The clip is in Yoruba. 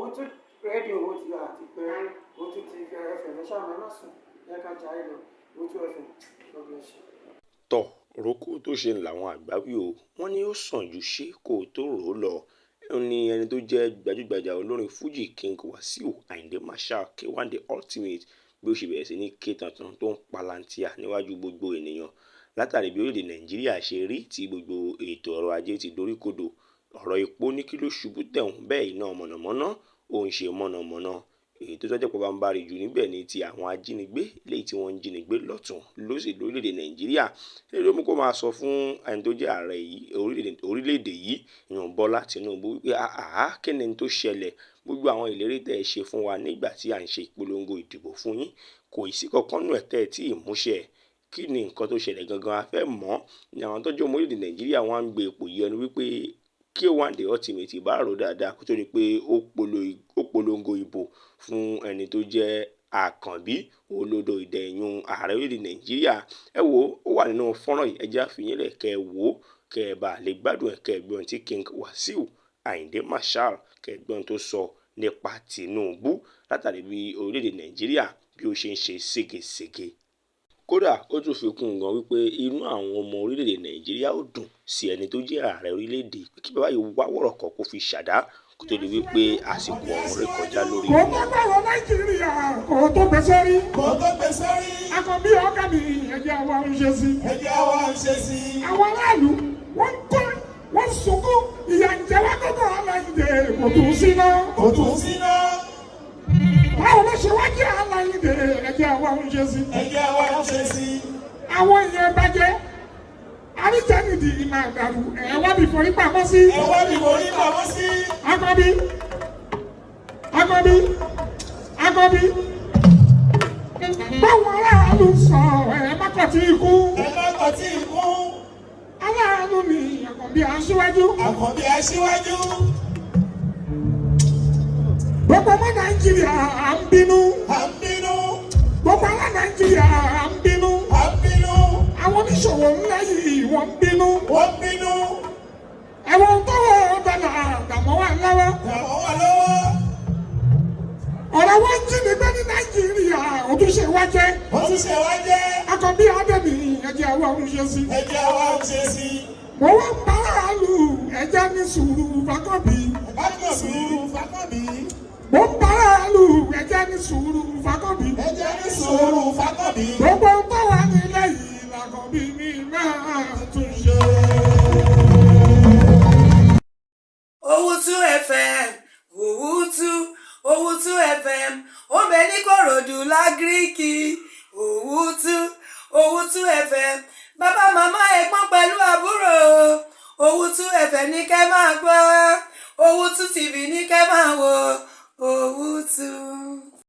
òun tún rédíò owó ti àti pé òun tún ti ẹfẹ̀ lẹ́sàmọ́ ẹ má sùn yẹ ká jà ẹ lọ òun tún ẹfẹ̀ lọ́gbọ̀n ṣe. tọ roko tó ṣe ń làwọn àgbà wí o wọ́n ní ó sàn ju ṣé kó tó rò ó lọ. ó ní ẹni tó jẹ́ gbajúgbajà olórin Fuji King Wasiu Ayinde Marshal K1 the Ultimate bí ó ṣe bẹ̀rẹ̀ sí ní ké tantan tó ń palantia níwájú gbogbo ènìyàn látàrí bí orílẹ̀-èdè Nàìjíríà ṣe rí tí gbogbo ètò ọrọ̀ ajé ti doríkodò. ọ̀rọ̀ epo ní kí ló ṣubú tẹ̀hún bẹ́ẹ̀ iná mọ̀nàmọ́ná ó ń ṣe mọ̀nàmọ́ná. èyí tó tọ́jú pọ̀ bá ń jù níbẹ̀ ni ti àwọn ajínigbé léyìí tí wọ́n ń jínigbé lọ́tùn lósì lórílẹ̀-èdè Nàìjíríà. èyí ló mú kó máa sọ fún ẹni tó jẹ́ ààrẹ orílẹ̀-èdè yìí ìyàn Bọ́lá Tinubu wípé kí ni tó ṣẹlẹ̀ gbogbo àwọn ìlérí tẹ́ ẹ ṣe fún wa nígbà tí à ń ṣe ìpolongo ìdìbò fún yín kò sí kankan nù ẹ̀ tẹ́ ẹ tí ì múṣẹ. kí ni nǹkan tó ṣẹlẹ̀ gangan a fẹ́ mọ̀ ní àwọn tọ́jú ọmọ orílẹ̀-èdè Nàìjíríà wọ́n á ń gbé ipò yẹnu wípé K1 the Ultimate bá rò dáadáa kó tó di pé ó polongo ìbò fún ẹni tó jẹ́ àkànbí olódò ìdẹ̀yùn ààrẹ orílẹ̀-èdè Nàìjíríà. ẹ wo ó wà nínú fọ́nrán yìí ẹjẹ́ àfihànlẹ̀ kẹ́ ẹ wò ó kẹ́ ẹ bá lè gbádùn ẹ̀ kẹ́ ẹ gbọ́n tí King Wasiu Ayinde Marshal kẹ́ ẹ gbọ́n tó sọ nípa Tinubu látàrí bí orílẹ̀-èdè Nàìjíríà bí ó ṣe ń ṣe ségesège. kódà ó tún fi kún un gan wípé inú àwọn ọmọ orílẹ̀-èdè Nàìjíríà ó dùn sí ẹni tó jẹ́ ààrẹ orílẹ̀-èdè pé kí bàbá yìí wá wọ̀rọ̀kọ̀ kó fi ṣàdá kó tó di wípé àsìkò ọ̀hún rẹ̀ kọjá lórí. kò tó gbàgbọ́ Nàìjíríà kò tó gbèsè rí. Àkànbí ọ̀gá mi ẹ̀jẹ̀ wa ń ṣe sí. àwọn aráàlú wọ́n kọ́ wọ́n sunkún ìyà ń jẹ wá gbọ́dọ̀ Aláìndé kò tún síná. báwo ló ṣe wá jẹ́ Aláìndé ẹ̀jẹ̀ wa ń ṣe sí. àwọn èèyàn bàjẹ́ àríjẹ́nìdì máa dàrú ẹ̀wá bí forí pamọ́ sí. Àkànbí. báwọn aráàlú sọ ẹ̀ má kọ̀ tí ikú. aláàánú ni Àkànbí aṣíwájú. gbogbo ọmọ Nàìjíríà à ń bínú. gbogbo ará Nàìjíríà à ń bínú. àwọn oníṣòwò ńlá yìí wọ́n ń bínú. ẹ̀wọ̀n tó wọ̀ dànù àdàmọ́ wà lọ́wọ́. ọ̀rọ̀ wọn jí ni bẹ́ẹ̀ ní Nàìjíríà ojúṣe wa jẹ́. Àkànbí Adémi ẹ̀jẹ̀ wa ń ṣe sí. mo wá ń bá àlù ẹ̀jẹ̀ ní sùúrù f'Àkànbí. mo ń bá àlù ẹ̀jẹ̀ ní sùúrù f'Àkànbí. gbogbo tó wà nílẹ̀ yìí l'Àkànbí mi máa tún ṣe. Owutu FM Owutu FM ó bẹ ní Kòròdú lágíríkì Owutu FM bàbá màmá ẹ̀gbọ́n pẹ̀lú àbúrò Owutu FM ní kẹ́ máa gbọ́ Owutu TV ní kẹ́ máa wò Owutu.